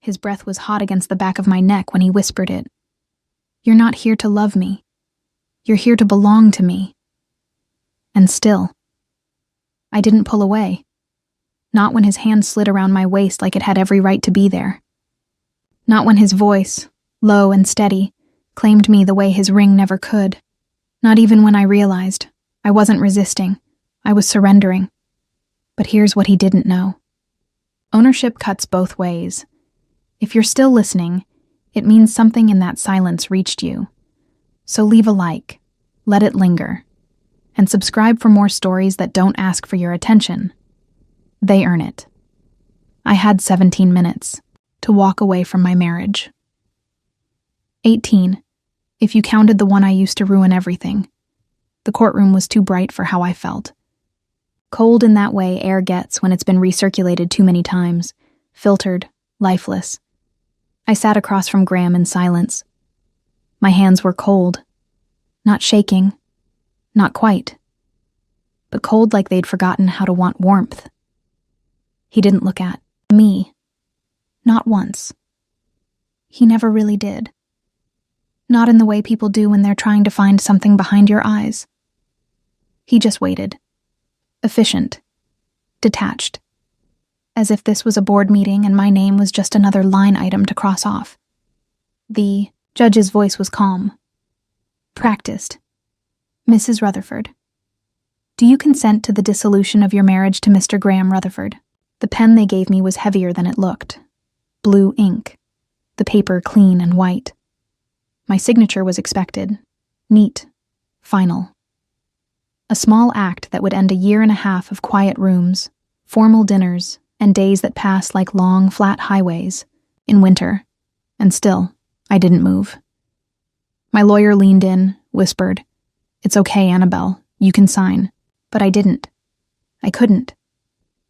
His breath was hot against the back of my neck when he whispered it. "You're not here to love me. You're here to belong to me." And still, I didn't pull away. Not when his hand slid around my waist like it had every right to be there. Not when his voice, low and steady, claimed me the way his ring never could. Not even when I realized I wasn't resisting, I was surrendering. But here's what he didn't know. Ownership cuts both ways. If you're still listening, it means something in that silence reached you. So leave a like, let it linger, and subscribe for more stories that don't ask for your attention. They earn it. I had 17 minutes to walk away from my marriage. 18, if you counted the one I used to ruin everything. The courtroom was too bright for how I felt. Cold in that way air gets when it's been recirculated too many times, filtered, lifeless. I sat across from Graham in silence. My hands were cold. Not shaking. Not quite. But cold like they'd forgotten how to want warmth. He didn't look at me. Not once. He never really did. Not in the way people do when they're trying to find something behind your eyes. He just waited. Efficient. Detached. As if this was a board meeting and my name was just another line item to cross off. The judge's voice was calm. Practiced. "Mrs. Rutherford, do you consent to the dissolution of your marriage to Mr. Graham Rutherford?" The pen they gave me was heavier than it looked. Blue ink. The paper clean and white. My signature was expected. Neat. Final. A small act that would end a year and a half of quiet rooms, formal dinners, and days that passed like long, flat highways in winter. And still, I didn't move. My lawyer leaned in, whispered, "It's okay, Annabelle, you can sign." But I didn't. I couldn't.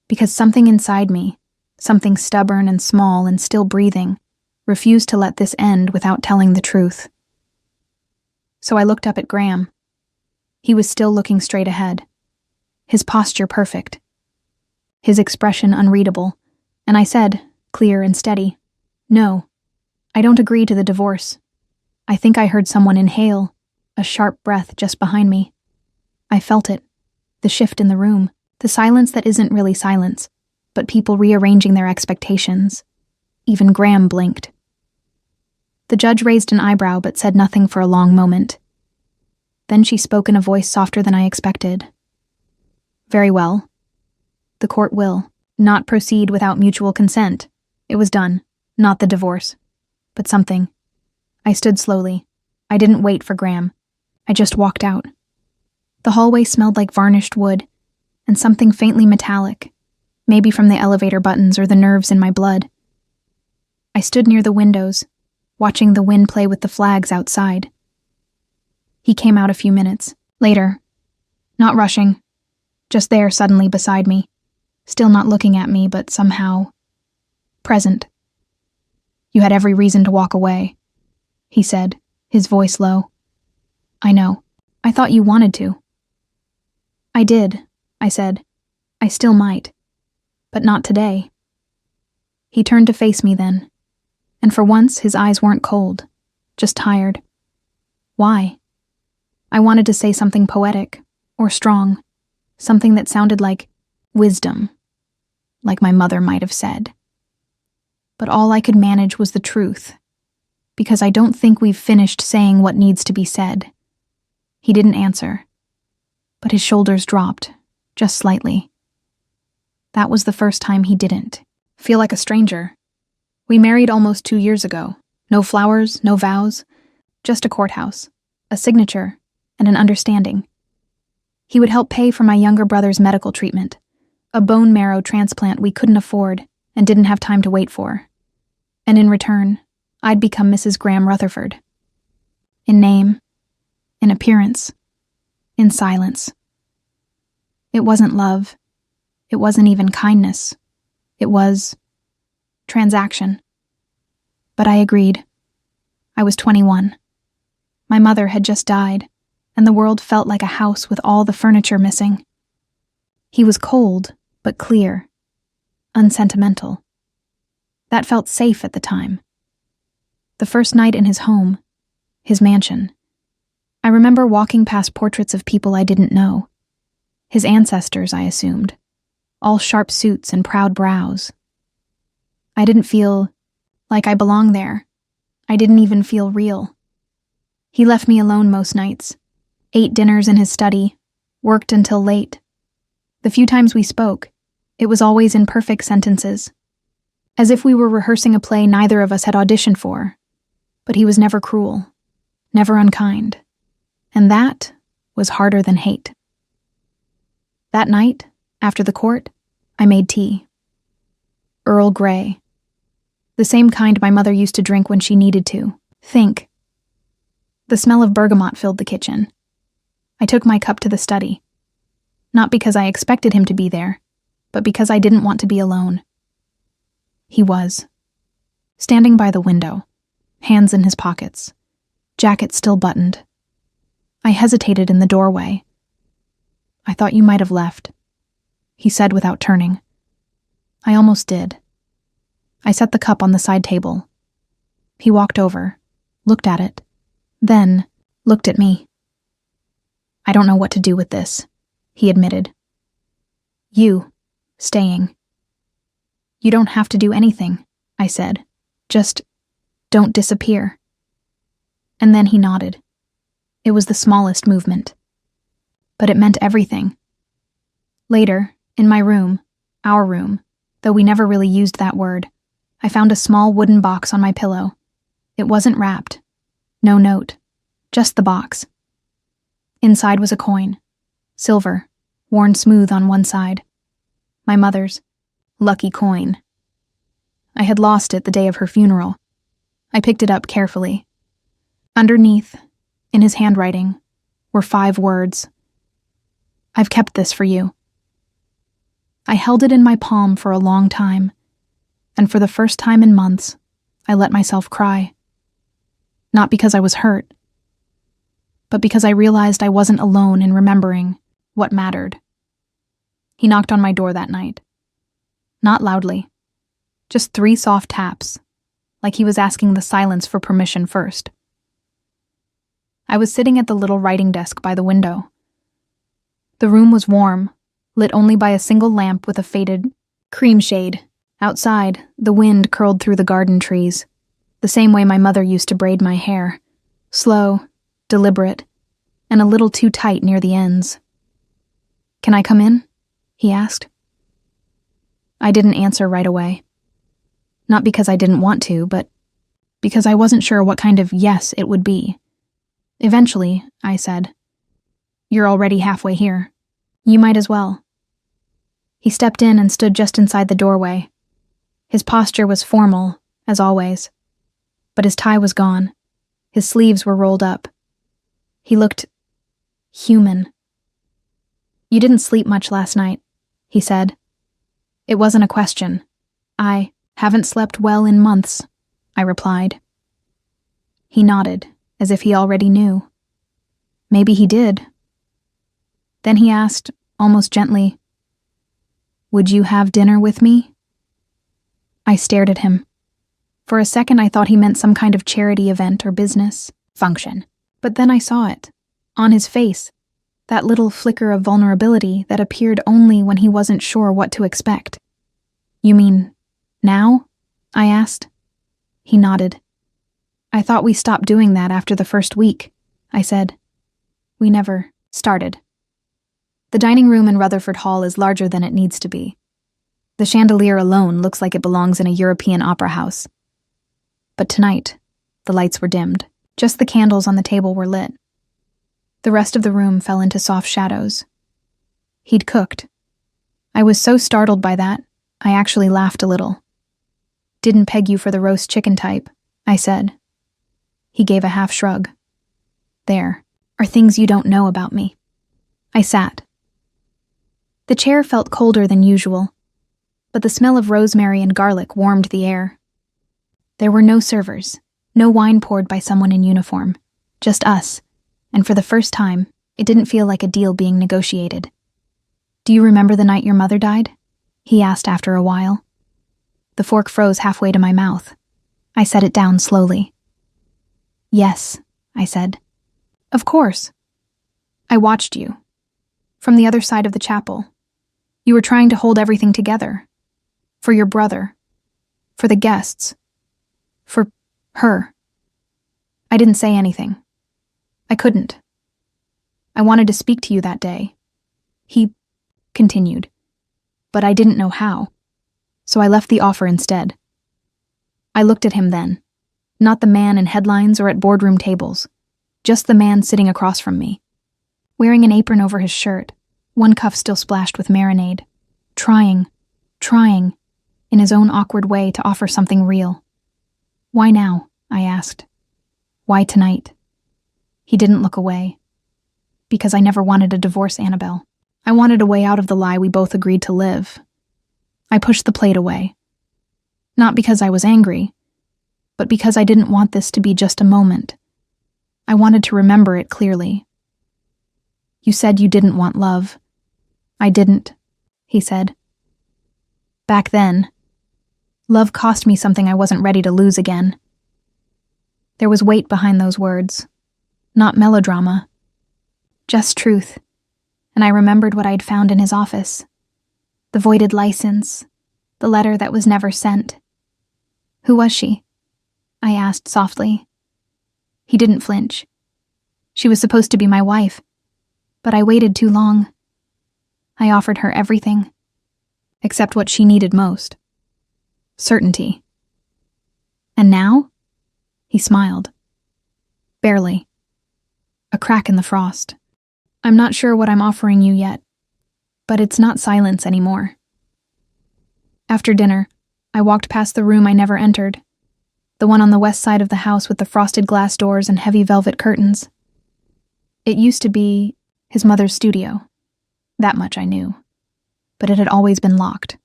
Because something inside me, something stubborn and small and still breathing, refused to let this end without telling the truth. So I looked up at Graham. He was still looking straight ahead. His posture perfect. His expression unreadable. And I said, clear and steady, "No, I don't agree to the divorce." I think I heard someone inhale, a sharp breath just behind me. I felt it, the shift in the room, the silence that isn't really silence, but people rearranging their expectations. Even Graham blinked. The judge raised an eyebrow but said nothing for a long moment. Then she spoke in a voice softer than I expected. "Very well. The court will not proceed without mutual consent. It was done, not the divorce, but something." I stood slowly. I didn't wait for Graham. I just walked out. The hallway smelled like varnished wood, and something faintly metallic, maybe from the elevator buttons or the nerves in my blood. I stood near the windows, watching the wind play with the flags outside. He came out a few minutes later, not rushing, just there suddenly beside me, still not looking at me, but somehow present. "You had every reason to walk away," he said, his voice low. "I know. I thought you wanted to." "I did," I said. "I still might. But not today." He turned to face me then, and for once his eyes weren't cold, just tired. Why? I wanted to say something poetic, or strong, something that sounded like wisdom, like my mother might have said. But all I could manage was the truth, because I don't think we've finished saying what needs to be said. He didn't answer, but his shoulders dropped, just slightly. That was the first time he didn't feel like a stranger. We married almost 2 years ago. No flowers, no vows, just a courthouse, a signature, and an understanding. He would help pay for my younger brother's medical treatment, a bone marrow transplant we couldn't afford and didn't have time to wait for. And in return, I'd become Mrs. Graham Rutherford. In name, in appearance, in silence. It wasn't love. It wasn't even kindness. It was transaction. But I agreed. I was 21. My mother had just died, and the world felt like a house with all the furniture missing. He was cold, but clear. Unsentimental. That felt safe at the time. The first night in his home, his mansion, I remember walking past portraits of people I didn't know. His ancestors, I assumed. All sharp suits and proud brows. I didn't feel like I belonged there. I didn't even feel real. He left me alone most nights, ate dinners in his study, worked until late. The few times we spoke, it was always in perfect sentences, as if we were rehearsing a play neither of us had auditioned for. But he was never cruel, never unkind, and that was harder than hate. That night, after the court, I made tea. Earl Grey. The same kind my mother used to drink when she needed to. Think. The smell of bergamot filled the kitchen. I took my cup to the study. Not because I expected him to be there, but because I didn't want to be alone. He was. Standing by the window, hands in his pockets, jacket still buttoned. I hesitated in the doorway. "I thought you might have left," he said without turning. I almost did. I set the cup on the side table. He walked over, looked at it, then looked at me. "I don't know what to do with this," he admitted. "You, staying." "You don't have to do anything," I said. "Just don't disappear." And then he nodded. It was the smallest movement. But it meant everything. Later, in my room, our room, though we never really used that word, I found a small wooden box on my pillow. It wasn't wrapped. No note. Just the box. Inside was a coin. Silver, worn smooth on one side. My mother's. Lucky coin. I had lost it the day of her funeral. I picked it up carefully. Underneath, in his handwriting, were 5 words. "I've kept this for you." I held it in my palm for a long time, and for the first time in months, I let myself cry. Not because I was hurt, but because I realized I wasn't alone in remembering what mattered. He knocked on my door that night. Not loudly, just 3 soft taps, like he was asking the silence for permission first. I was sitting at the little writing desk by the window. The room was warm, lit only by a single lamp with a faded cream shade. Outside, the wind curled through the garden trees, the same way my mother used to braid my hair, slow, deliberate, and a little too tight near the ends. "Can I come in?" he asked. I didn't answer right away. Not because I didn't want to, but because I wasn't sure what kind of yes it would be. Eventually, I said, "You're already halfway here. You might as well." He stepped in and stood just inside the doorway. His posture was formal, as always, but his tie was gone. His sleeves were rolled up. He looked human. "You didn't sleep much last night," he said. It wasn't a question. "I haven't slept well in months," I replied. He nodded, as if he already knew. Maybe he did. Then he asked, almost gently, "Would you have dinner with me?" I stared at him. For a second I thought he meant some kind of charity event or business function. But then I saw it, on his face, that little flicker of vulnerability that appeared only when he wasn't sure what to expect. "You mean, now?" I asked. He nodded. "I thought we stopped doing that after the first week," I said. "We never started." The dining room in Rutherford Hall is larger than it needs to be. The chandelier alone looks like it belongs in a European opera house. But tonight, the lights were dimmed. Just the candles on the table were lit. The rest of the room fell into soft shadows. He'd cooked. I was so startled by that, I actually laughed a little. "Didn't peg you for the roast chicken type," I said. He gave a half shrug. "There are things you don't know about me." I sat. The chair felt colder than usual, but the smell of rosemary and garlic warmed the air. There were no servers, no wine poured by someone in uniform, just us, and for the first time, it didn't feel like a deal being negotiated. "Do you remember the night your mother died?" he asked after a while. The fork froze halfway to my mouth. I set it down slowly. Yes, I said. Of course. I watched you. From the other side of the chapel. You were trying to hold everything together. For your brother. For the guests. For her. I didn't say anything. I couldn't. I wanted to speak to you that day. He continued. But I didn't know how. So I left the offer instead. I looked at him then. Not the man in headlines or at boardroom tables. Just the man sitting across from me. Wearing an apron over his shirt, one cuff still splashed with marinade. Trying, in his own awkward way to offer something real. Why now? I asked. Why tonight? He didn't look away. Because I never wanted a divorce, Annabelle. I wanted a way out of the lie we both agreed to live. I pushed the plate away. Not because I was angry, but because I didn't want this to be just a moment. I wanted to remember it clearly. You said you didn't want love. I didn't, he said. Back then, love cost me something I wasn't ready to lose again. There was weight behind those words, not melodrama, just truth, and I remembered what I'd found in his office. The voided license, the letter that was never sent. Who was she? I asked softly. He didn't flinch. She was supposed to be my wife, but I waited too long. I offered her everything, except what she needed most. Certainty. And now? He smiled. Barely. A crack in the frost. I'm not sure what I'm offering you yet, but it's not silence anymore. After dinner, I walked past the room I never entered, the one on the west side of the house with the frosted glass doors and heavy velvet curtains. It used to be his mother's studio. That much I knew. But it had always been locked.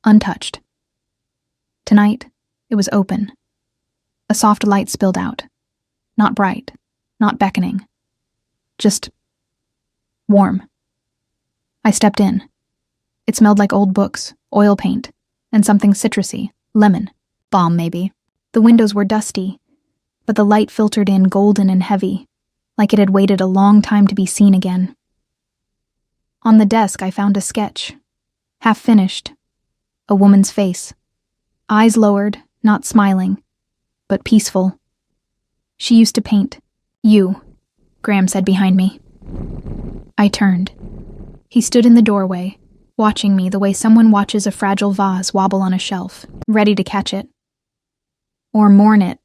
Untouched. Tonight, it was open. A soft light spilled out. Not bright, not beckoning. Just warm. I stepped in. It smelled like old books, oil paint, and something citrusy, lemon, balm maybe. The windows were dusty, but the light filtered in golden and heavy, like it had waited a long time to be seen again. On the desk I found a sketch, half finished. A woman's face. Eyes lowered, not smiling, but peaceful. She used to paint. You, Graham said behind me. I turned. He stood in the doorway, watching me the way someone watches a fragile vase wobble on a shelf, ready to catch it. Or mourn it.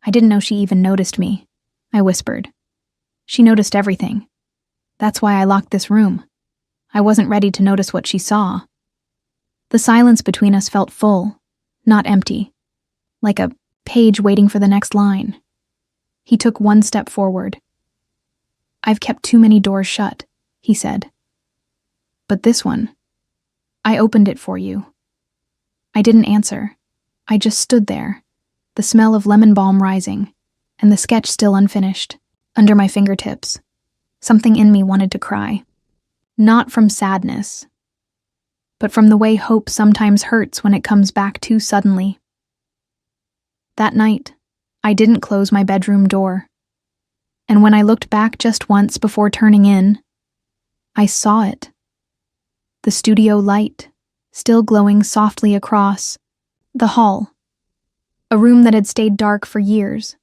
I didn't know she even noticed me, I whispered. She noticed everything. That's why I locked this room. I wasn't ready to notice what she saw. The silence between us felt full, not empty, like a page waiting for the next line. He took one step forward. I've kept too many doors shut, he said. But this one, I opened it for you. I didn't answer. I just stood there, the smell of lemon balm rising, and the sketch still unfinished, under my fingertips. Something in me wanted to cry. Not from sadness, but from the way hope sometimes hurts when it comes back too suddenly. That night, I didn't close my bedroom door. And when I looked back just once before turning in, I saw it. The studio light, still glowing softly across the hall. A room that had stayed dark for years,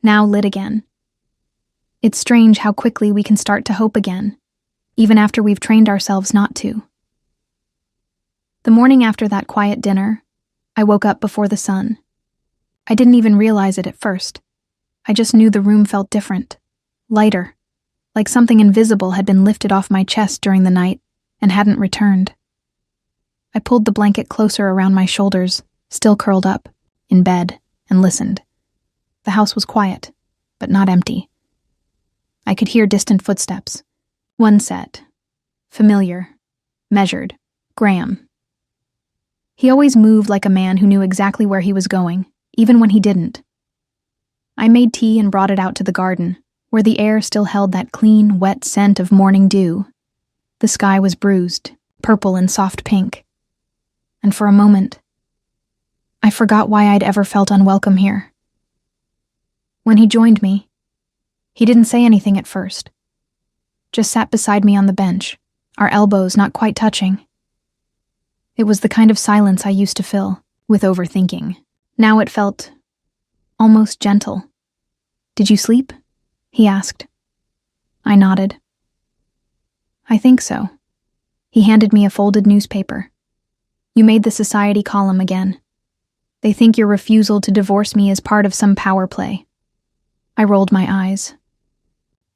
now lit again. It's strange how quickly we can start to hope again, even after we've trained ourselves not to. The morning after that quiet dinner, I woke up before the sun. I didn't even realize it at first. I just knew the room felt different, lighter, like something invisible had been lifted off my chest during the night and hadn't returned. I pulled the blanket closer around my shoulders, still curled up, in bed, and listened. The house was quiet, but not empty. I could hear distant footsteps. One set. Familiar. Measured. Graham. He always moved like a man who knew exactly where he was going, even when he didn't. I made tea and brought it out to the garden, where the air still held that clean, wet scent of morning dew. The sky was bruised, purple and soft pink. and for a moment, I forgot why I'd ever felt unwelcome here. When he joined me, he didn't say anything at first, just sat beside me on the bench, our elbows not quite touching. It was the kind of silence I used to fill with overthinking. Now it felt almost gentle. "Did you sleep?" he asked. I nodded. "I think so." He handed me a folded newspaper. "You made the society column again. They think your refusal to divorce me is part of some power play." I rolled my eyes.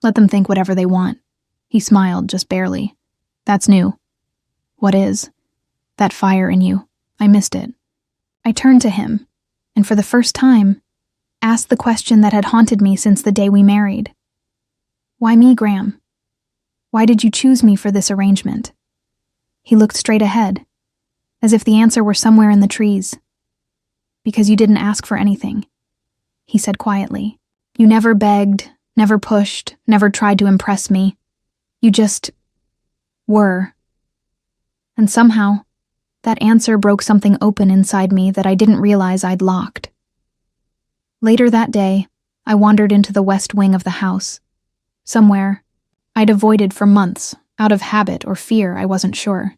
"Let them think whatever they want." He smiled, just barely. "That's new." "What is?" "That fire in you. I missed it." I turned to him, and for the first time, asked the question that had haunted me since the day we married. "Why me, Graham? Why did you choose me for this arrangement?" He looked straight ahead, as if the answer were somewhere in the trees. "Because you didn't ask for anything," he said quietly. "You never begged, never pushed, never tried to impress me. You just were." And somehow, that answer broke something open inside me that I didn't realize I'd locked. Later that day, I wandered into the west wing of the house, somewhere I'd avoided for months, out of habit or fear, I wasn't sure.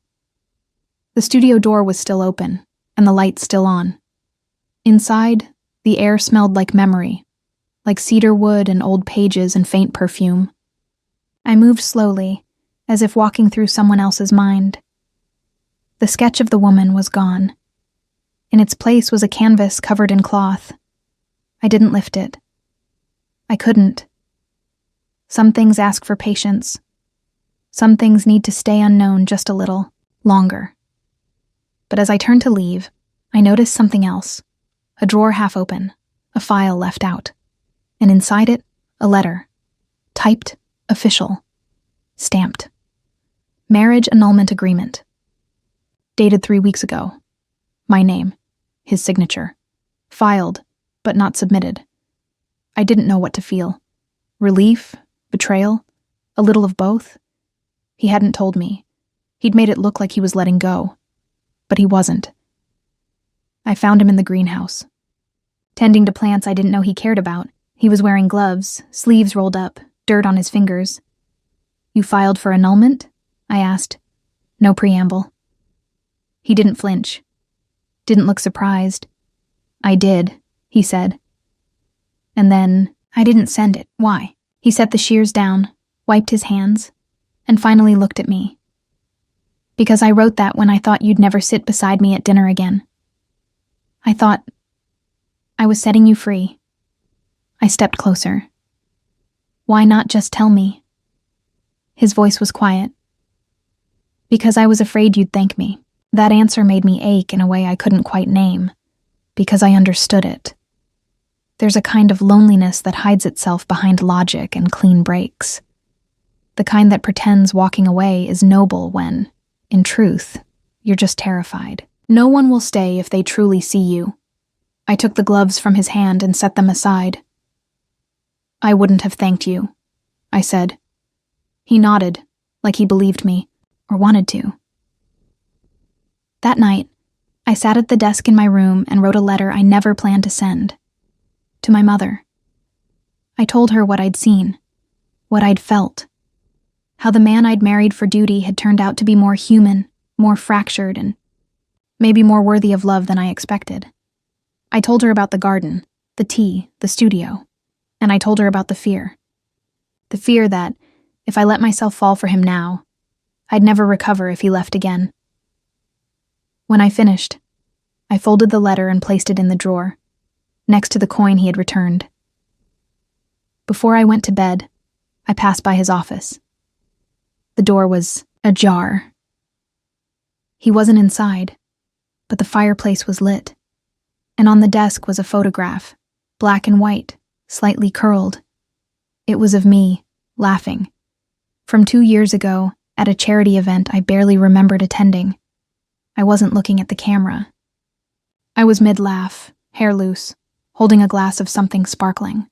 The studio door was still open, and the lights still on. Inside, the air smelled like memory, like cedar wood and old pages and faint perfume. I moved slowly, as if walking through someone else's mind. The sketch of the woman was gone. In its place was a canvas covered in cloth. I didn't lift it. I couldn't. Some things ask for patience. Some things need to stay unknown just a little longer. But as I turned to leave, I noticed something else. A drawer half open, a file left out, and inside it, a letter. Typed, official, stamped. Marriage annulment agreement. Dated 3 weeks ago. My name, his signature. Filed, but not submitted. I didn't know what to feel. Relief, betrayal, a little of both. He hadn't told me. He'd made it look like he was letting go. But he wasn't. I found him in the greenhouse. Tending to plants I didn't know he cared about. He was wearing gloves, sleeves rolled up, dirt on his fingers. "You filed for annulment?" I asked. No preamble. He didn't flinch. Didn't look surprised. "I did," he said. And then, "I didn't send it. Why?" He set the shears down, wiped his hands, and finally looked at me. "Because I wrote that when I thought you'd never sit beside me at dinner again. I thought I was setting you free." I stepped closer. "Why not just tell me?" His voice was quiet. "Because I was afraid you'd thank me." That answer made me ache in a way I couldn't quite name, because I understood it. There's a kind of loneliness that hides itself behind logic and clean breaks. The kind that pretends walking away is noble when, in truth, you're just terrified. No one will stay if they truly see you. I took the gloves from his hand and set them aside. "I wouldn't have thanked you," I said. He nodded, like he believed me, or wanted to. That night, I sat at the desk in my room and wrote a letter I never planned to send. To my mother. I told her what I'd seen, what I'd felt, how the man I'd married for duty had turned out to be more human, more fractured, and maybe more worthy of love than I expected. I told her about the garden, the tea, the studio, and I told her about the fear. The fear that, if I let myself fall for him now, I'd never recover if he left again. When I finished, I folded the letter and placed it in the drawer, next to the coin he had returned. Before I went to bed, I passed by his office. The door was ajar. He wasn't inside, but the fireplace was lit, and on the desk was a photograph, black and white, slightly curled. It was of me, laughing, from 2 years ago at a charity event I barely remembered attending. I wasn't looking at the camera. I was mid-laugh, hair loose, holding a glass of something sparkling.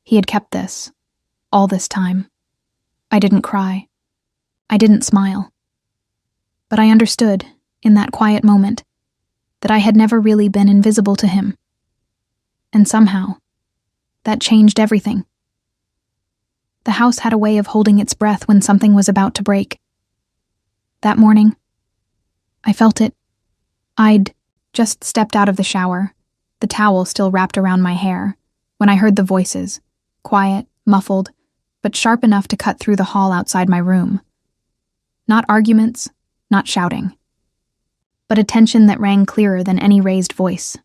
He had kept this, all this time. I didn't cry. I didn't smile. But I understood, in that quiet moment, that I had never really been invisible to him. And somehow, that changed everything. The house had a way of holding its breath when something was about to break. That morning, I felt it. I'd just stepped out of the shower, the towel still wrapped around my hair, when I heard the voices, quiet, muffled, but sharp enough to cut through the hall outside my room. Not arguments, not shouting, but a tension that rang clearer than any raised voice.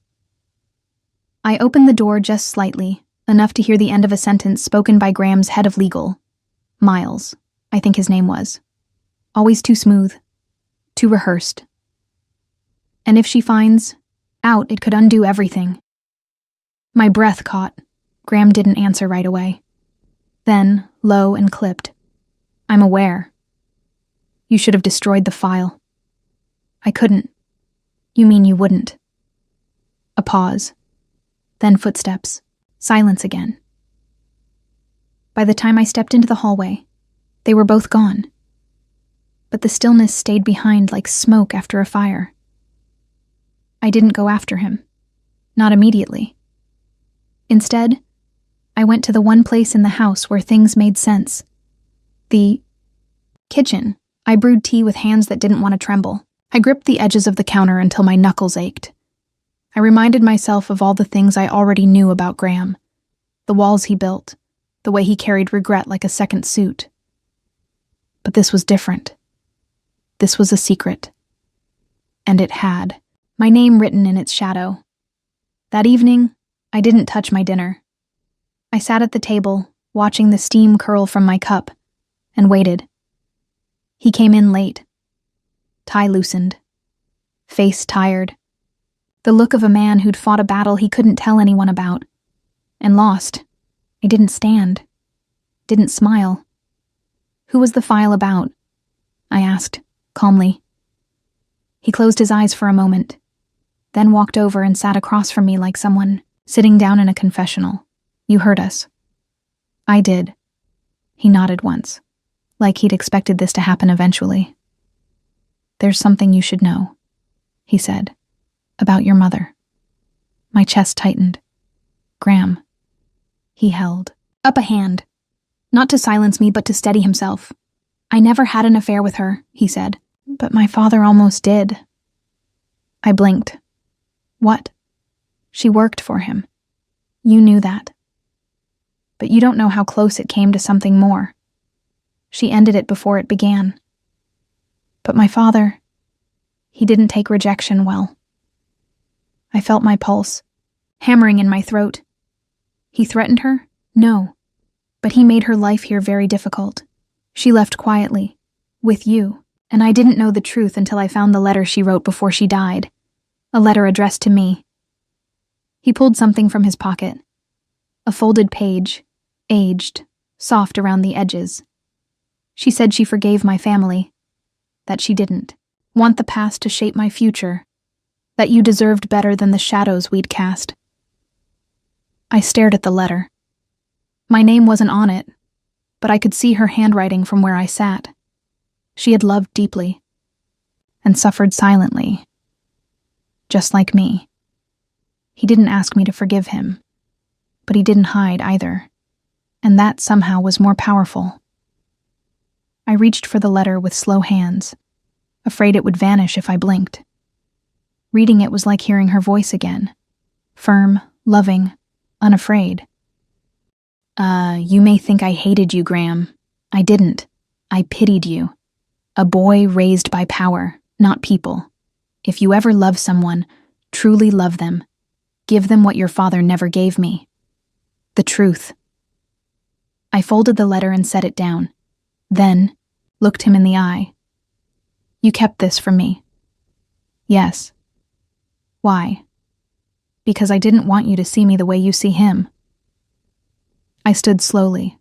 I opened the door just slightly, enough to hear the end of a sentence spoken by Graham's head of legal. Miles, I think his name was. Always too smooth, too rehearsed. And if she finds out, it could undo everything. My breath caught. Graham didn't answer right away. Then, low and clipped, "I'm aware. You should have destroyed the file." "I couldn't." "You mean you wouldn't?" A pause. Then footsteps. Silence again. By the time I stepped into the hallway, they were both gone. But the stillness stayed behind like smoke after a fire. I didn't go after him. Not immediately. Instead, I went to the one place in the house where things made sense. The kitchen. I brewed tea with hands that didn't want to tremble. I gripped the edges of the counter until my knuckles ached. I reminded myself of all the things I already knew about Graham. The walls he built, the way he carried regret like a second suit. But this was different. This was a secret. And it had my name written in its shadow. That evening, I didn't touch my dinner. I sat at the table, watching the steam curl from my cup, and waited. He came in late. Tie loosened. Face tired. The look of a man who'd fought a battle he couldn't tell anyone about. And lost. I didn't stand. Didn't smile. "Who was the file about?" I asked, calmly. He closed his eyes for a moment, then walked over and sat across from me like someone sitting down in a confessional. "You heard us." "I did." He nodded once, like he'd expected this to happen eventually. "There's something you should know," he said, "about your mother." My chest tightened. "Graham." He held up a hand, not to silence me but to steady himself. "I never had an affair with her," he said, "but my father almost did." I blinked. "What?" "She worked for him. You knew that. But you don't know how close it came to something more. She ended it before it began. But my father, he didn't take rejection well." I felt my pulse, hammering in my throat. He threatened her? No. But he made her life here very difficult. She left quietly, with you, and I didn't know the truth until I found the letter she wrote before she died. A letter addressed to me. He pulled something from his pocket. A folded page, aged, soft around the edges. She said she forgave my family, that she didn't want the past to shape my future, that you deserved better than the shadows we'd cast. I stared at the letter. My name wasn't on it, but I could see her handwriting from where I sat. She had loved deeply, and suffered silently, just like me. He didn't ask me to forgive him, but he didn't hide either, and that somehow was more powerful. I reached for the letter with slow hands, afraid it would vanish if I blinked. Reading it was like hearing her voice again, firm, loving, unafraid. You may think I hated you, Graham. I didn't. I pitied you. A boy raised by power, not people. If you ever love someone, truly love them. Give them what your father never gave me. The truth." I folded the letter and set it down, then looked him in the eye. "You kept this from me." "Yes." "Why?" "Because I didn't want you to see me the way you see him." I stood slowly,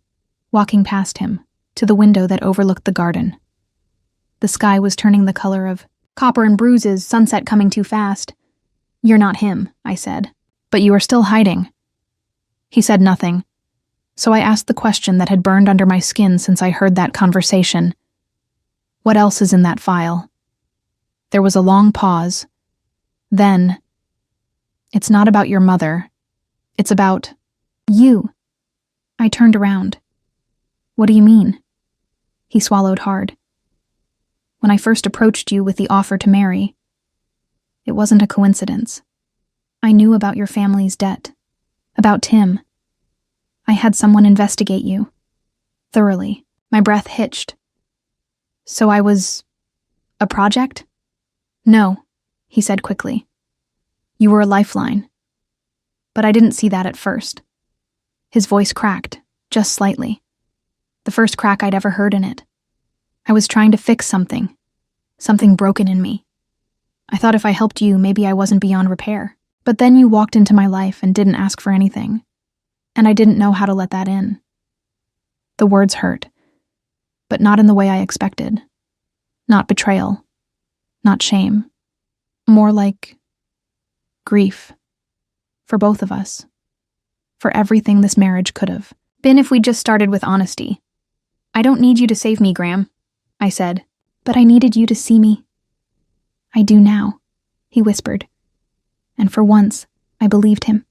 walking past him, to the window that overlooked the garden. The sky was turning the color of copper and bruises, sunset coming too fast. "You're not him," I said, "but you are still hiding." He said nothing, so I asked the question that had burned under my skin since I heard that conversation. "What else is in that file?" There was a long pause, Then, it's not about your mother. It's about you. I turned around. What do you mean? He swallowed hard. When I first approached you with the offer to marry, it wasn't a coincidence. I knew about your family's debt, about Tim. I had someone investigate you. Thoroughly. My breath hitched. So I was a project? No, he said quickly. You were a lifeline. But I didn't see that at first. His voice cracked, just slightly. The first crack I'd ever heard in it. I was trying to fix something broken in me. I thought if I helped you, maybe I wasn't beyond repair. But then you walked into my life and didn't ask for anything. And I didn't know how to let that in. The words hurt, but not in the way I expected. Not betrayal. Not shame. More like grief. For both of us. For everything this marriage could have been if we just started with honesty. I don't need you to save me, Graham, I said, but I needed you to see me. I do now, he whispered. And for once, I believed him.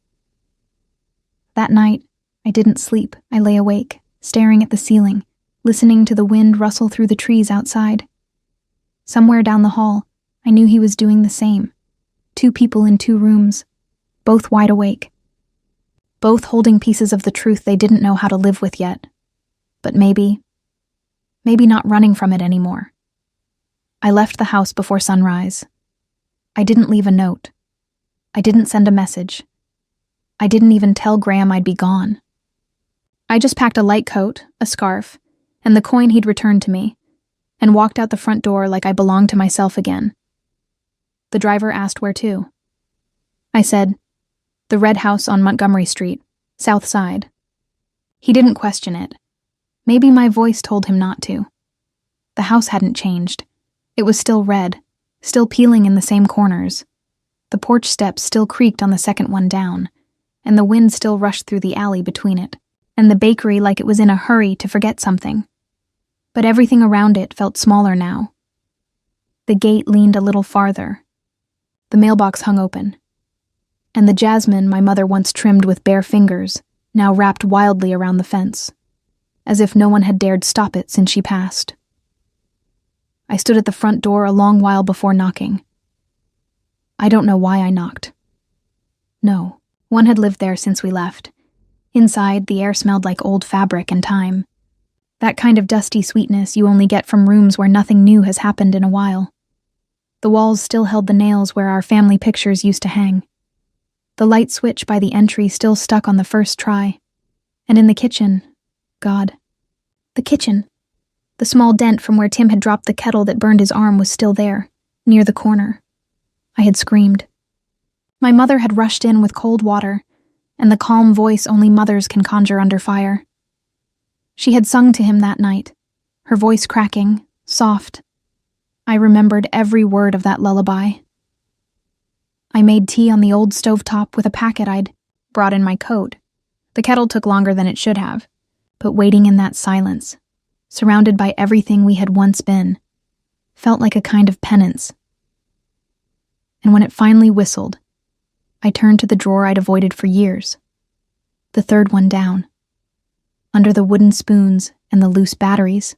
That night, I didn't sleep. I lay awake, staring at the ceiling, listening to the wind rustle through the trees outside. Somewhere down the hall, I knew he was doing the same. 2 people in 2 rooms, both wide awake. Both holding pieces of the truth they didn't know how to live with yet. But maybe not running from it anymore. I left the house before sunrise. I didn't leave a note. I didn't send a message. I didn't even tell Graham I'd be gone. I just packed a light coat, a scarf, and the coin he'd returned to me, and walked out the front door like I belonged to myself again. The driver asked where to. I said, the red house on Montgomery Street, South Side. He didn't question it. Maybe my voice told him not to. The house hadn't changed. It was still red, still peeling in the same corners. The porch steps still creaked on the second one down, and the wind still rushed through the alley between it, and the bakery like it was in a hurry to forget something. But everything around it felt smaller now. The gate leaned a little farther. The mailbox hung open. And the jasmine my mother once trimmed with bare fingers now wrapped wildly around the fence, as if no one had dared stop it since she passed. I stood at the front door a long while before knocking. I don't know why I knocked. No, one had lived there since we left. Inside, the air smelled like old fabric and time. That kind of dusty sweetness you only get from rooms where nothing new has happened in a while. The walls still held the nails where our family pictures used to hang. The light switch by the entry still stuck on the first try. And in the kitchen, God. The kitchen. The small dent from where Tim had dropped the kettle that burned his arm was still there, near the corner. I had screamed. My mother had rushed in with cold water, and the calm voice only mothers can conjure under fire. She had sung to him that night, her voice cracking, soft. I remembered every word of that lullaby. I made tea on the old stovetop with a packet I'd brought in my coat. The kettle took longer than it should have, but waiting in that silence, surrounded by everything we had once been, felt like a kind of penance. And when it finally whistled, I turned to the drawer I'd avoided for years, the third one down, under the wooden spoons and the loose batteries.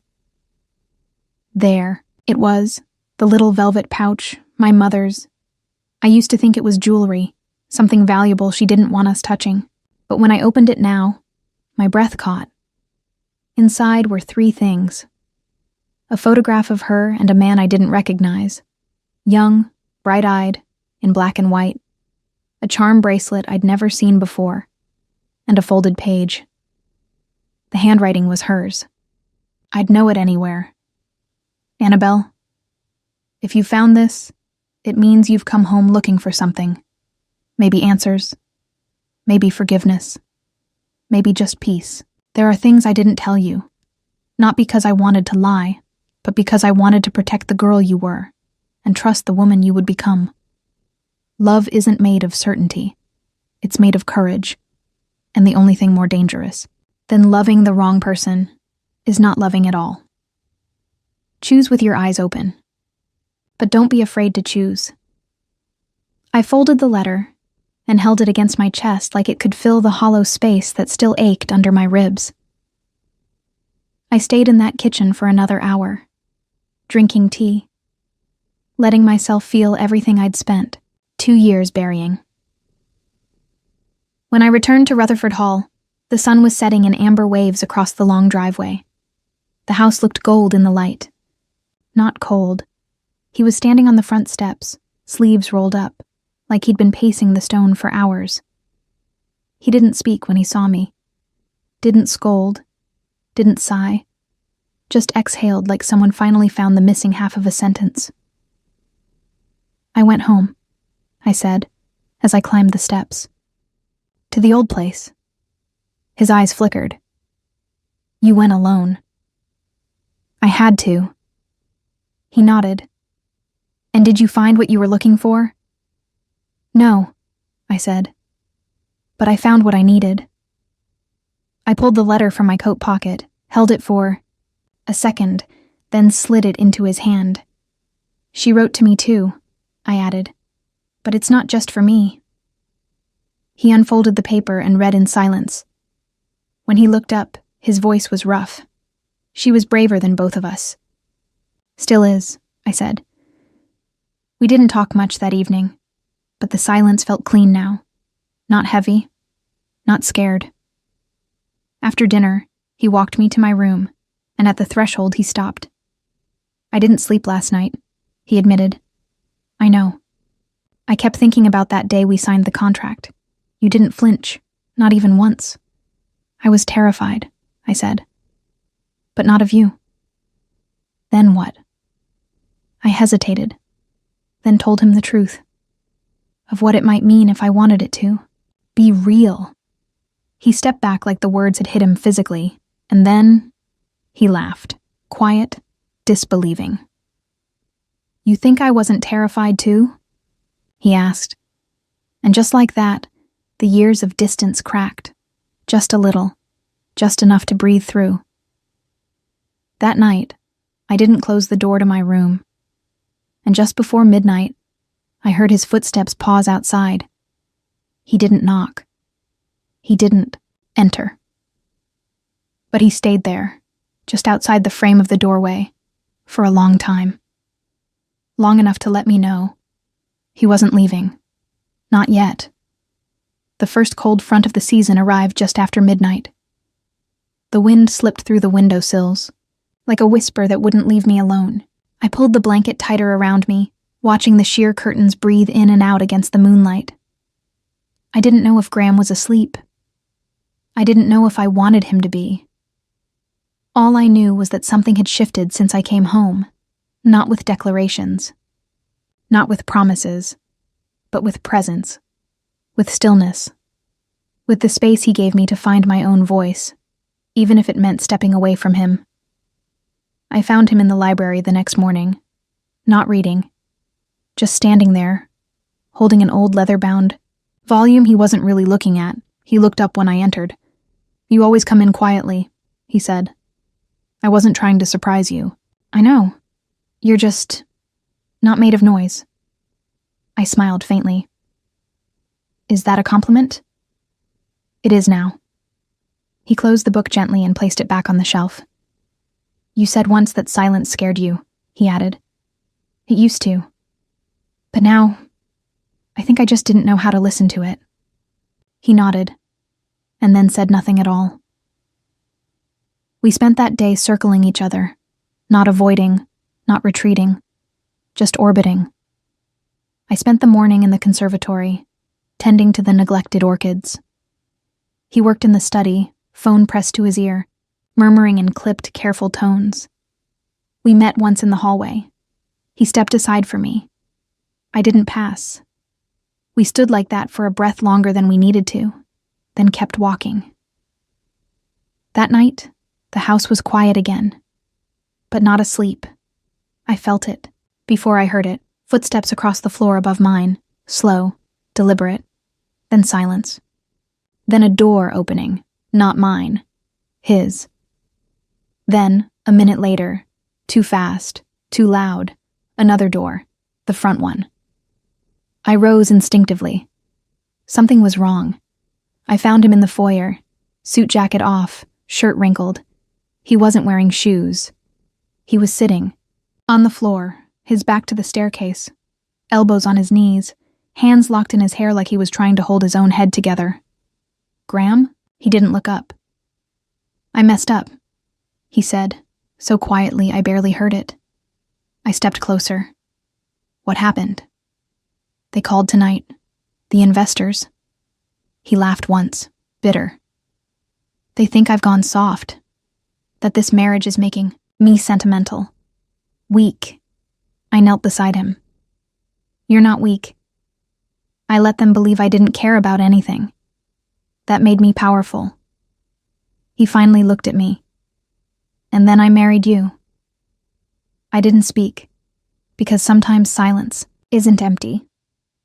There, it was, the little velvet pouch, my mother's. I used to think it was jewelry, something valuable she didn't want us touching. But when I opened it now, my breath caught. Inside were 3 things. A photograph of her and a man I didn't recognize. Young, bright-eyed, in black and white. A charm bracelet I'd never seen before. And a folded page. The handwriting was hers. I'd know it anywhere. Annabelle, if you found this, it means you've come home looking for something. Maybe answers. Maybe forgiveness. Maybe just peace. There are things I didn't tell you. Not because I wanted to lie, but because I wanted to protect the girl you were, and trust the woman you would become. Love isn't made of certainty. It's made of courage. And the only thing more dangerous than loving the wrong person is not loving at all. Choose with your eyes open. But don't be afraid to choose. I folded the letter and held it against my chest like it could fill the hollow space that still ached under my ribs. I stayed in that kitchen for another hour, drinking tea, letting myself feel everything I'd spent 2 years burying. When I returned to Rutherford Hall, the sun was setting in amber waves across the long driveway. The house looked gold in the light. Not cold. He was standing on the front steps, sleeves rolled up, like he'd been pacing the stone for hours. He didn't speak when he saw me. Didn't scold. Didn't sigh. Just exhaled like someone finally found the missing half of a sentence. I went home, I said, as I climbed the steps. To the old place. His eyes flickered. You went alone. I had to. He nodded. And did you find what you were looking for? No, I said. But I found what I needed. I pulled the letter from my coat pocket, held it for a second, then slid it into his hand. She wrote to me too, I added. But it's not just for me. He unfolded the paper and read in silence. When he looked up, his voice was rough. She was braver than both of us. Still is, I said. We didn't talk much that evening, but the silence felt clean now. Not heavy, not scared. After dinner, he walked me to my room, and at the threshold he stopped. I didn't sleep last night, he admitted. I know. I kept thinking about that day we signed the contract. You didn't flinch, not even once. I was terrified, I said. But not of you. Then what? I hesitated, then told him the truth. Of what it might mean if I wanted it to. Be real. He stepped back like the words had hit him physically, and then he laughed, quiet, disbelieving. You think I wasn't terrified too? He asked. And just like that, the years of distance cracked. Just a little, just enough to breathe through. That night, I didn't close the door to my room. And just before midnight, I heard his footsteps pause outside. He didn't knock. He didn't enter. But he stayed there, just outside the frame of the doorway, for a long time. Long enough to let me know he wasn't leaving. Not yet. The first cold front of the season arrived just after midnight. The wind slipped through the windowsills, like a whisper that wouldn't leave me alone. I pulled the blanket tighter around me, watching the sheer curtains breathe in and out against the moonlight. I didn't know if Graham was asleep. I didn't know if I wanted him to be. All I knew was that something had shifted since I came home, not with declarations, not with promises, but with presence, with stillness, with the space he gave me to find my own voice, even if it meant stepping away from him. I found him in the library the next morning, not reading, just standing there, holding an old leather-bound volume he wasn't really looking at. He looked up when I entered. You always come in quietly, he said. I wasn't trying to surprise you. I know. You're just not made of noise. I smiled faintly. Is that a compliment? It is now. He closed the book gently and placed it back on the shelf. You said once that silence scared you, he added. It used to. But now, I think I just didn't know how to listen to it. He nodded, and then said nothing at all. We spent that day circling each other, not avoiding, not retreating, just orbiting. I spent the morning in the conservatory, tending to the neglected orchids. He worked in the study, phone pressed to his ear, murmuring in clipped, careful tones. We met once in the hallway. He stepped aside for me. I didn't pass. We stood like that for a breath longer than we needed to, then kept walking. That night, the house was quiet again, but not asleep. I felt it, before I heard it, footsteps across the floor above mine, slow, deliberate, then silence. Then a door opening, not mine, his. Then, a minute later, too fast, too loud, another door, the front one. I rose instinctively. Something was wrong. I found him in the foyer, suit jacket off, shirt wrinkled. He wasn't wearing shoes. He was sitting, on the floor, his back to the staircase, elbows on his knees, hands locked in his hair like he was trying to hold his own head together. "Graham?" He didn't look up. "I messed up," he said, so quietly I barely heard it. I stepped closer. "What happened?" "They called tonight. The investors." He laughed once, bitter. "They think I've gone soft, that this marriage is making me sentimental. Weak." I knelt beside him. "You're not weak. I let them believe I didn't care about anything. That made me powerful." He finally looked at me. "And then I married you." I didn't speak, because sometimes silence isn't empty.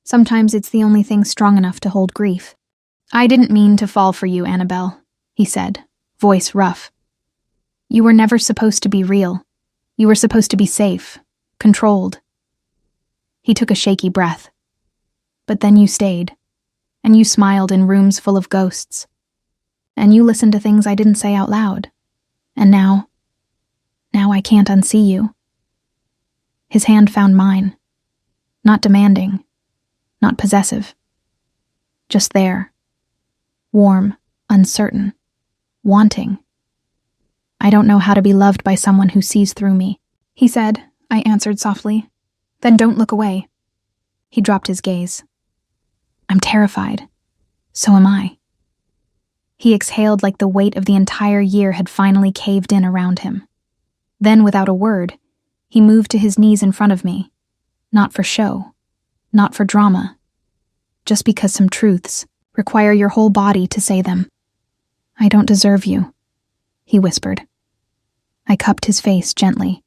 Sometimes it's the only thing strong enough to hold grief. "I didn't mean to fall for you, Annabelle," he said, voice rough. "You were never supposed to be real. You were supposed to be safe, controlled." He took a shaky breath. "But then you stayed, and you smiled in rooms full of ghosts. And you listened to things I didn't say out loud. And now I can't unsee you." His hand found mine. Not demanding, not possessive. Just there. Warm, uncertain, wanting. "I don't know how to be loved by someone who sees through me," he said. I answered softly. "Then don't look away." He dropped his gaze. "I'm terrified. So am I." He exhaled like the weight of the entire year had finally caved in around him. Then, without a word, he moved to his knees in front of me. Not for show, not for drama. Just because some truths require your whole body to say them. "I don't deserve you," he whispered. I cupped his face gently.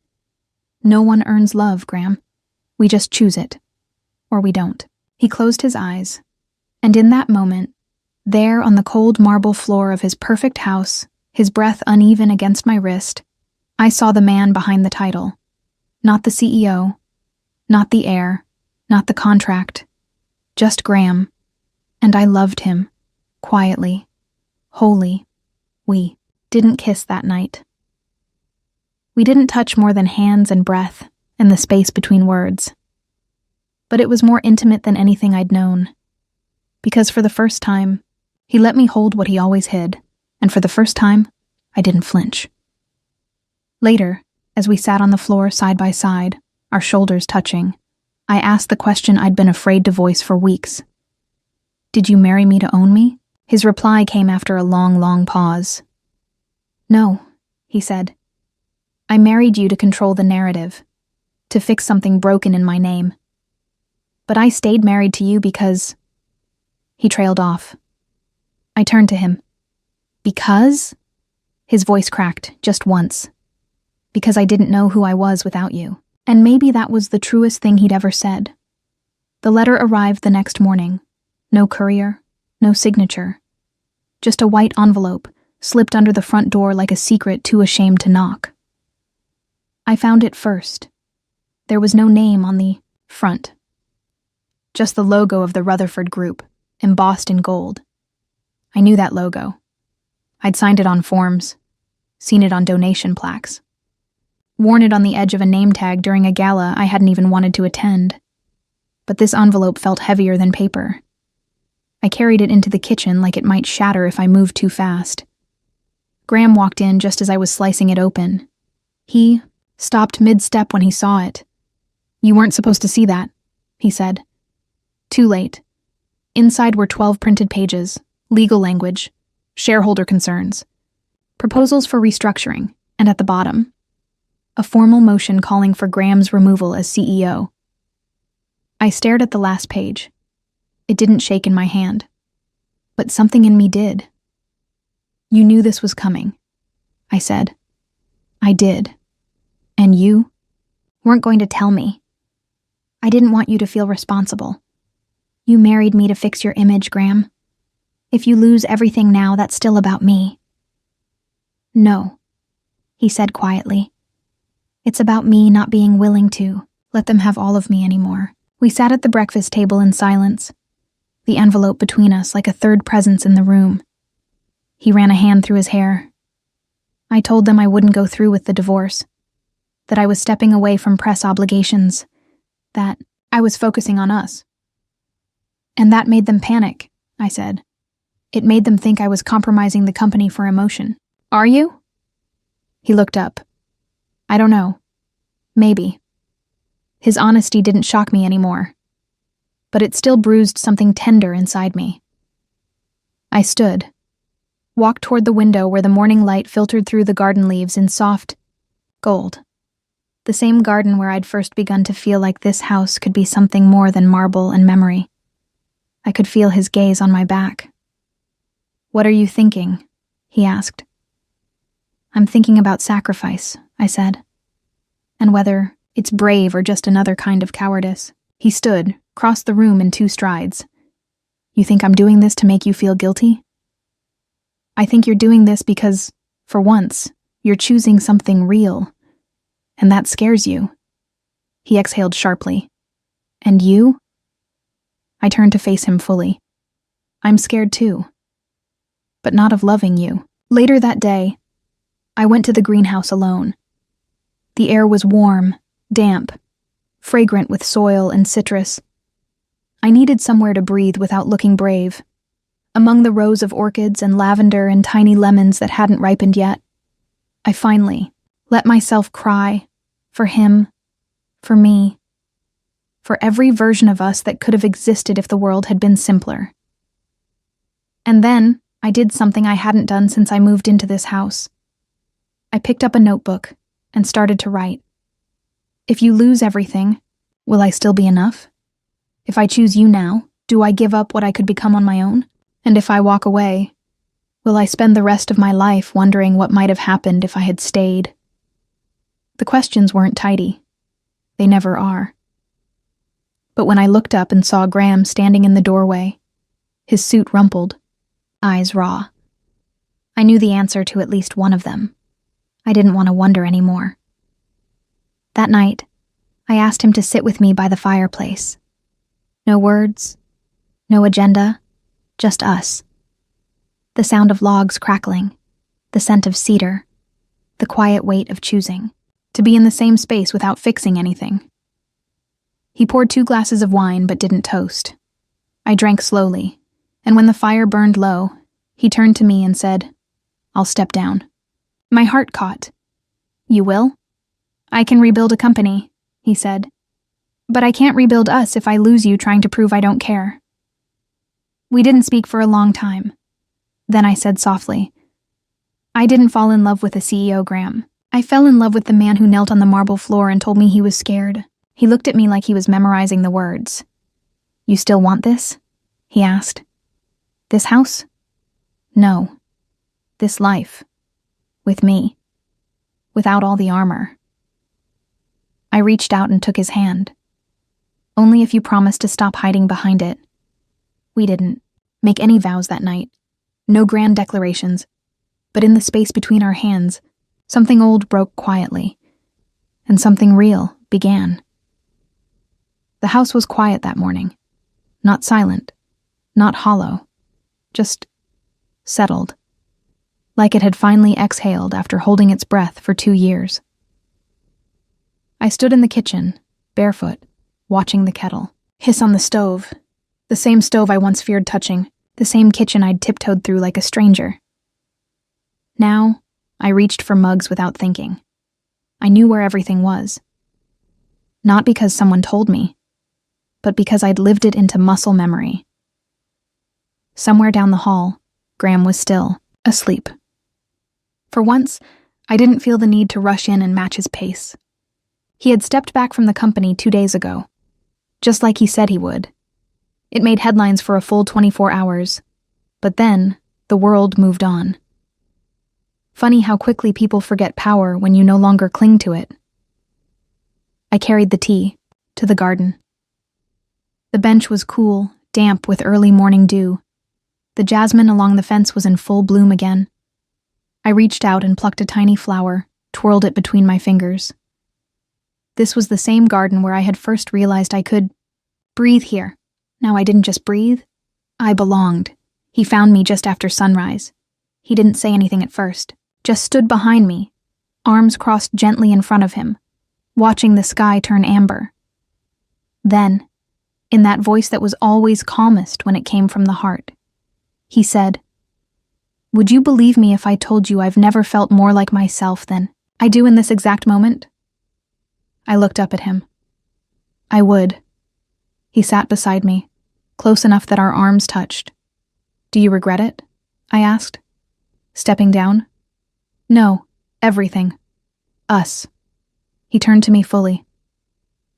"No one earns love, Graham. We just choose it. Or we don't." He closed his eyes, and in that moment, there on the cold marble floor of his perfect house, his breath uneven against my wrist, I saw the man behind the title. Not the CEO, not the heir, not the contract. Just Graham. And I loved him. Quietly. Wholly. We didn't kiss that night. We didn't touch more than hands and breath and the space between words. But it was more intimate than anything I'd known. Because for the first time, he let me hold what he always hid, and for the first time, I didn't flinch. Later, as we sat on the floor side by side, our shoulders touching, I asked the question I'd been afraid to voice for weeks. "Did you marry me to own me?" His reply came after a long, long pause. "No," he said. "I married you to control the narrative, to fix something broken in my name. But I stayed married to you because..." He trailed off. I turned to him. "Because?" His voice cracked, just once. "Because I didn't know who I was without you." And maybe that was the truest thing he'd ever said. The letter arrived the next morning. No courier, no signature. Just a white envelope, slipped under the front door like a secret too ashamed to knock. I found it first. There was no name on the front. Just the logo of the Rutherford Group, embossed in gold. I knew that logo. I'd signed it on forms, seen it on donation plaques, worn it on the edge of a name tag during a gala I hadn't even wanted to attend. But this envelope felt heavier than paper. I carried it into the kitchen like it might shatter if I moved too fast. Graham walked in just as I was slicing it open. He stopped mid-step when he saw it. "You weren't supposed to see that," he said. Too late. Inside were 12 printed pages, legal language, shareholder concerns, proposals for restructuring, and at the bottom, a formal motion calling for Graham's removal as CEO. I stared at the last page. It didn't shake in my hand. But something in me did. "You knew this was coming," I said. "I did. And you weren't going to tell me. I didn't want you to feel responsible. You married me to fix your image, Graham. If you lose everything now, that's still about me." "No," he said quietly. "It's about me not being willing to let them have all of me anymore. We sat at the breakfast table in silence, the envelope between us like a third presence in the room. He ran a hand through his hair. I told them I wouldn't go through with the divorce, that I was stepping away from press obligations, that I was focusing on us. And that made them panic, I said. It made them think I was compromising the company for emotion. Are you? He looked up. I don't know. Maybe. His honesty didn't shock me anymore, but it still bruised something tender inside me. I stood, walked toward the window where the morning light filtered through the garden leaves in soft gold. The same garden where I'd first begun to feel like this house could be something more than marble and memory. I could feel his gaze on my back. What are you thinking? He asked. I'm thinking about sacrifice, I said, and whether it's brave or just another kind of cowardice. He stood, crossed the room in 2 strides. You think I'm doing this to make you feel guilty? I think you're doing this because, for once, you're choosing something real, and that scares you. He exhaled sharply. And you? I turned to face him fully. I'm scared too, but not of loving you. Later that day, I went to the greenhouse alone. The air was warm, damp, fragrant with soil and citrus. I needed somewhere to breathe without looking brave. Among the rows of orchids and lavender and tiny lemons that hadn't ripened yet, I finally let myself cry for him, for me, for every version of us that could have existed if the world had been simpler. And then I did something I hadn't done since I moved into this house. I picked up a notebook and started to write. If you lose everything, will I still be enough? If I choose you now, do I give up what I could become on my own? And if I walk away, will I spend the rest of my life wondering what might have happened if I had stayed? The questions weren't tidy. They never are. But when I looked up and saw Graham standing in the doorway, his suit rumpled, eyes raw, I knew the answer to at least one of them. I didn't want to wonder anymore. That night, I asked him to sit with me by the fireplace. No words, no agenda, just us. The sound of logs crackling, the scent of cedar, the quiet weight of choosing to be in the same space without fixing anything. He poured 2 glasses of wine but didn't toast. I drank slowly, and when the fire burned low, he turned to me and said, I'll step down. My heart caught. You will? I can rebuild a company, he said. But I can't rebuild us if I lose you trying to prove I don't care. We didn't speak for a long time. Then I said softly, I didn't fall in love with a CEO, Graham. I fell in love with the man who knelt on the marble floor and told me he was scared. He looked at me like he was memorizing the words. You still want this? He asked. This house? No. This life. With me. Without all the armor. I reached out and took his hand. Only if you promise to stop hiding behind it. We didn't make any vows that night. No grand declarations. But in the space between our hands, something old broke quietly. And something real began. The house was quiet that morning. Not silent. Not hollow. Just settled. Like it had finally exhaled after holding its breath for 2 years. I stood in the kitchen, barefoot, watching the kettle hiss on the stove, the same stove I once feared touching, the same kitchen I'd tiptoed through like a stranger. Now, I reached for mugs without thinking. I knew where everything was. Not because someone told me, but because I'd lived it into muscle memory. Somewhere down the hall, Graham was still asleep. For once, I didn't feel the need to rush in and match his pace. He had stepped back from the company 2 days ago, just like he said he would. It made headlines for a full 24 hours, but then the world moved on. Funny how quickly people forget power when you no longer cling to it. I carried the tea to the garden. The bench was cool, damp with early morning dew. The jasmine along the fence was in full bloom again. I reached out and plucked a tiny flower, twirled it between my fingers. This was the same garden where I had first realized I could Breathe here. Now I didn't just breathe. I belonged. He found me just after sunrise. He didn't say anything at first, just stood behind me, arms crossed gently in front of him, watching the sky turn amber. Then, in that voice that was always calmest when it came from the heart, he said, "Would you believe me if I told you I've never felt more like myself than I do in this exact moment?" I looked up at him. I would. He sat beside me, close enough that our arms touched. "Do you regret it?" I asked, stepping down. "No, everything. Us." He turned to me fully.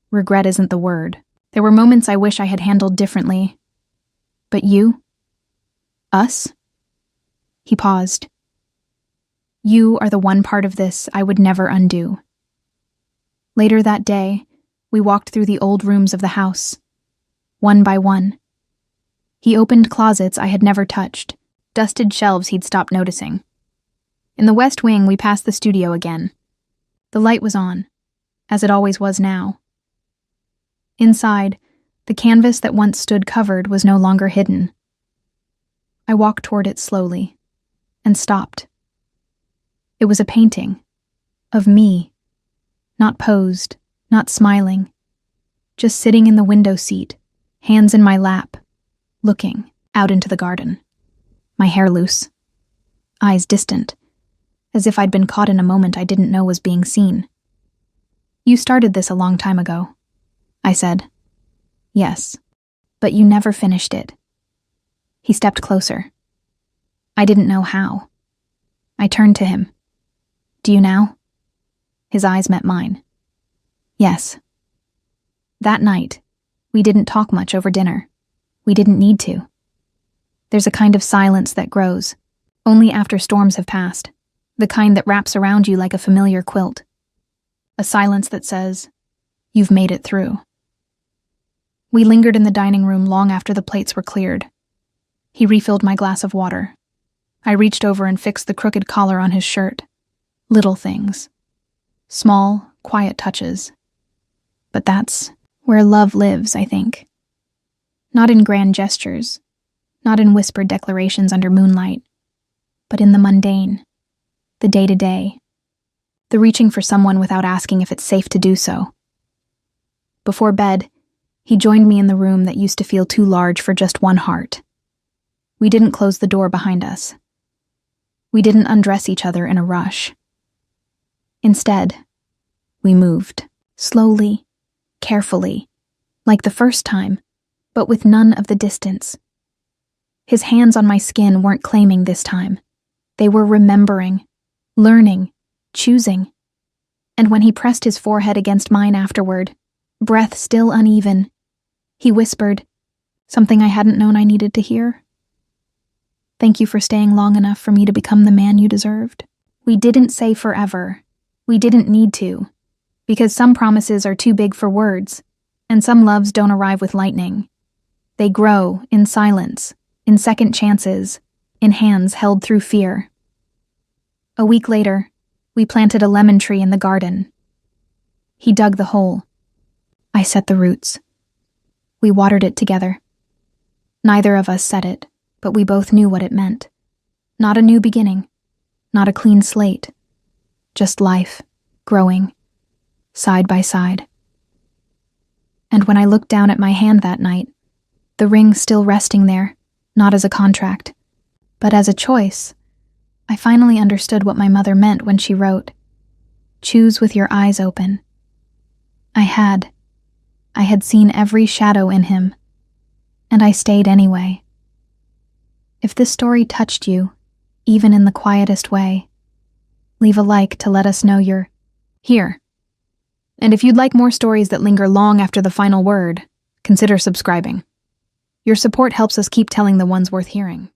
"Regret isn't the word. There were moments I wish I had handled differently. But you? Us?" He paused. "You are the one part of this I would never undo." Later that day, we walked through the old rooms of the house, one by one. He opened closets I had never touched, dusted shelves he'd stopped noticing. In the west wing, we passed the studio again. The light was on, as it always was now. Inside, the canvas that once stood covered was no longer hidden. I walked toward it slowly, and stopped. It was a painting, of me, not posed, not smiling, just sitting in the window seat, hands in my lap, looking out into the garden. My hair loose, eyes distant, as if I'd been caught in a moment I didn't know was being seen. "You started this a long time ago," I said. "Yes, but you never finished it." He stepped closer. I didn't know how. I turned to him. "Do you now?" His eyes met mine. "Yes." That night, we didn't talk much over dinner. We didn't need to. There's a kind of silence that grows, only after storms have passed, the kind that wraps around you like a familiar quilt. A silence that says, "You've made it through." We lingered in the dining room long after the plates were cleared. He refilled my glass of water. I reached over and fixed the crooked collar on his shirt. Little things. Small, quiet touches. But that's where love lives, I think. Not in grand gestures, not in whispered declarations under moonlight, but in the mundane, the day-to-day, the reaching for someone without asking if it's safe to do so. Before bed, he joined me in the room that used to feel too large for just one heart. We didn't close the door behind us. We didn't undress each other in a rush. Instead, we moved, slowly, carefully, like the first time, but with none of the distance. His hands on my skin weren't claiming this time. They were remembering, learning, choosing. And when he pressed his forehead against mine afterward, breath still uneven, he whispered, something I hadn't known I needed to hear. "Thank you for staying long enough for me to become the man you deserved." We didn't say forever. We didn't need to, because some promises are too big for words, and some loves don't arrive with lightning. They grow in silence, in second chances, in hands held through fear. A week later, we planted a lemon tree in the garden. He dug the hole. I set the roots. We watered it together. Neither of us said it, but we both knew what it meant. Not a new beginning, not a clean slate, just life, growing, side by side. And when I looked down at my hand that night, the ring still resting there, not as a contract, but as a choice, I finally understood what my mother meant when she wrote, "Choose with your eyes open." I had seen every shadow in him, and I stayed anyway. If this story touched you, even in the quietest way, leave a like to let us know you're here. And if you'd like more stories that linger long after the final word, consider subscribing. Your support helps us keep telling the ones worth hearing.